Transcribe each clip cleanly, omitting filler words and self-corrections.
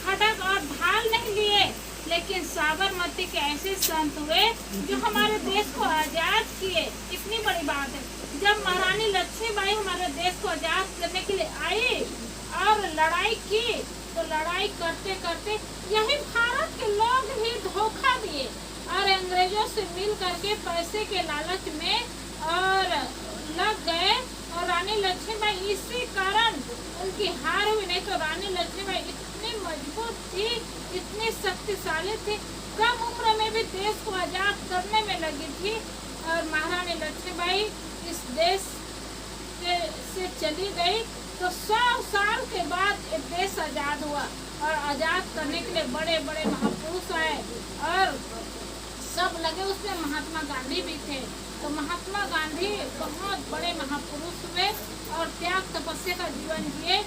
खड़ग और ढाल नहीं लिए, लेकिन साबरमती के ऐसे संत हुए जो हमारे देश को आजाद किए। इतनी बड़ी बात है। जब महारानी लक्ष्मीबाई हमारे देश को आजाद करने के लिए आई और लड़ाई की, तो लड़ाई करते करते यही भारत के लोग ही धोखा दिए और अंग्रेजों से मिल करके पैसे के लालच में और लग गए। और रानी लक्ष्मीबाई इसी कारण उनकी हार हुई, नहीं तो रानी लक्ष्मीबाई इतनी मजबूत थी, इतनी शक्तिशाली थी, कम उम्र में भी देश को आजाद करने में लगी थी। और महारानी लक्ष्मीबाई इस देश से चली गई तो 100 साल के बाद ये देश आजाद हुआ। और आजाद करने के लिए बड़े बड़े महापुरुष आए और सब लगे, उसमें महात्मा गांधी भी थे। तो महात्मा गांधी बहुत बड़े महापुरुष हुए और त्याग तपस्या का जीवन जिए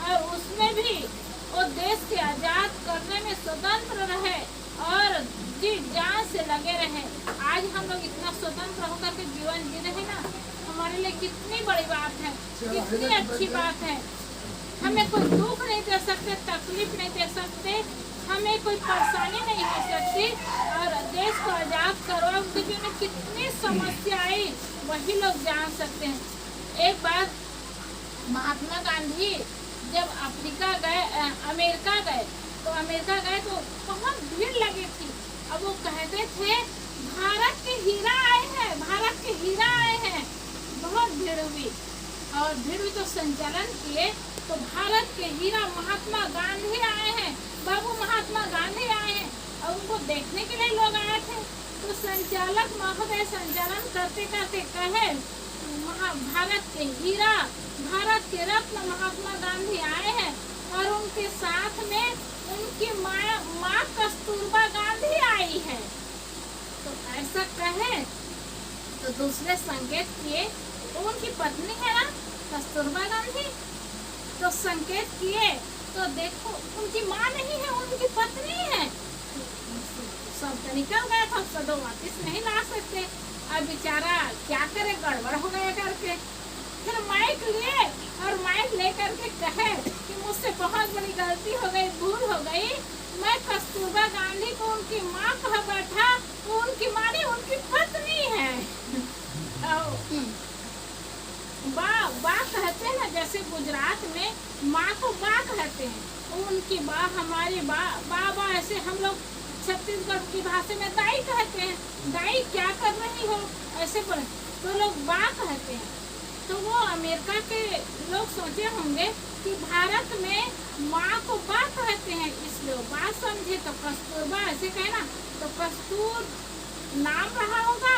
और उसमें भी वो देश के आजाद करने में स्वतंत्र रहे और जी जान से लगे रहे। आज हम लोग इतना स्वतंत्र होकर के जीवन जी रहे ना, हमारे लिए कितनी बड़ी बात है, कितनी अच्छी बात है। हमें कोई दुख नहीं दे सकते, तकलीफ नहीं दे सकते, हमें कोई परेशानी नहीं हो सकती। और देश को आजाद करवा उनके जीवन में कितनी समस्या आई वही लोग जान सकते हैं। एक बार महात्मा गांधी जब अफ्रीका गए, अमेरिका गए, तो अमेरिका गए तो बहुत भीड़ लगी थी। अब वो कहते थे भारत के हीरा आए हैं, भारत के हीरा आए हैं। बहुत भीड़ हुई और भीड़ हुई तो संचालन किए, तो भारत के हीरा महात्मा गांधी आए हैं, बाबू महात्मा गांधी आए हैं। और उनको देखने के लिए लोग आए थे। तो संचालक महोदय संचालन करते करते कहे भारत के हीरा, भारत के रत्न महात्मा गांधी आए हैं और उनके साथ में उनकी माँ कस्तूरबा गांधी आई है। तो ऐसा कहे तो दूसरे संकेत किए, तो उनकी पत्नी है ना कस्तूरबा गांधी, तो संकेत किए तो देखो उनकी माँ नहीं है, उनकी पत्नी है। शब्द निकल गया था, शब्द वापिस नहीं ला सकते। अब बेचारा क्या करे, गड़बड़ हो गया करके फिर माइक लिए और माइक लेकर के कहे कि मुझसे बहुत बड़ी गलती हो गई, भूल हो गई। मैं कस्तूरबा गांधी को उनकी माँ कह बैठा, वो उनकी माँ नहीं, उनकी पत्नी है। बा कहते हैं ना, जैसे गुजरात में माँ को बा कहते हैं, उनकी बा हमारी बा ऐसे हम लोग छत्तीसगढ़ की भाषा में दाई कहते हैं। दाई क्या कर रही हो ऐसे बोले तो लोग बा कहते हैं। तो वो अमेरिका के लोग सोचे होंगे कि भारत में माँ को बा कहते हैं, इसलिए बा समझे तो कस्तूरबा ऐसे कहे ना, तो कस्तूर नाम रहा होगा,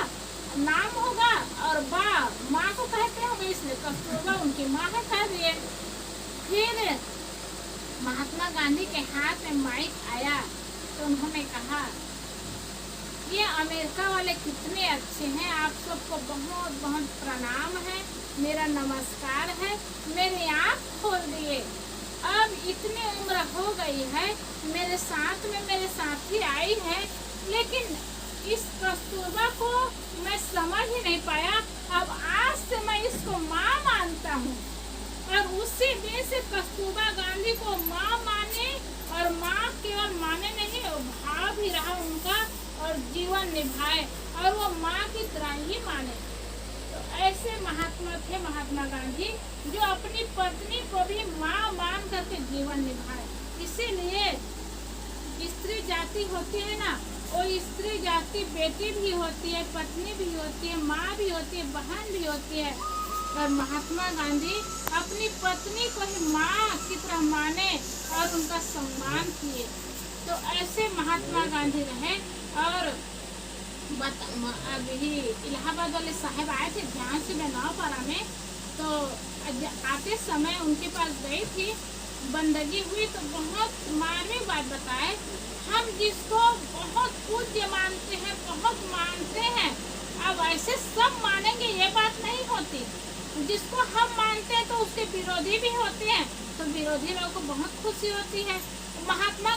नाम होगा और बा माँ को कहते होंगे, इसलिए कस्तूरबा उनकी माँ है कह दिए। फिर महात्मा गांधी के हाथ में माइक आया तो उन्होंने कहा ये अमेरिका वाले कितने अच्छे हैं, आप सबको बहुत बहुत प्रणाम है, मेरा नमस्कार है, मेरी आँख खोल दिए। अब इतनी उम्र हो गई है, मेरे साथ में मेरे साथी आई है, लेकिन इस कस्तूरबा को मैं समझ ही नहीं पाया। अब आज से मैं इसको माँ मानता हूँ। और उसी दिन से कस्तूरबा गांधी को माँ माने, और माँ केवल माने नहीं, भाव भी रहा उनका और जीवन निभाए और वो माँ की तरह ही माने। तो ऐसे महात्मा थे महात्मा गांधी, जो अपनी पत्नी को भी माँ मान करके जीवन निभाए। इसीलिए स्त्री जाति होती है ना, वो स्त्री जाति बेटी भी होती है, पत्नी भी होती है, माँ भी होती है, बहन भी होती है। और महात्मा गांधी अपनी पत्नी को ही माँ की तरह माने और उनका सम्मान किए। तो ऐसे महात्मा गांधी रहे। और अभी इलाहाबाद वाले साहब आए थे झांसी में नौपारा में, तो आते समय उनके पास गई थी, बंदगी हुई तो बहुत मार्मिक बात बताए, हम जिसको बहुत पूज्य मानते हैं, बहुत मानते हैं, अब ऐसे सब मानेंगे ये बात नहीं होती। जिसको हम मानते हैं तो उसके विरोधी भी होते हैं, तो विरोधी लोगों को बहुत खुशी होती है। महात्मा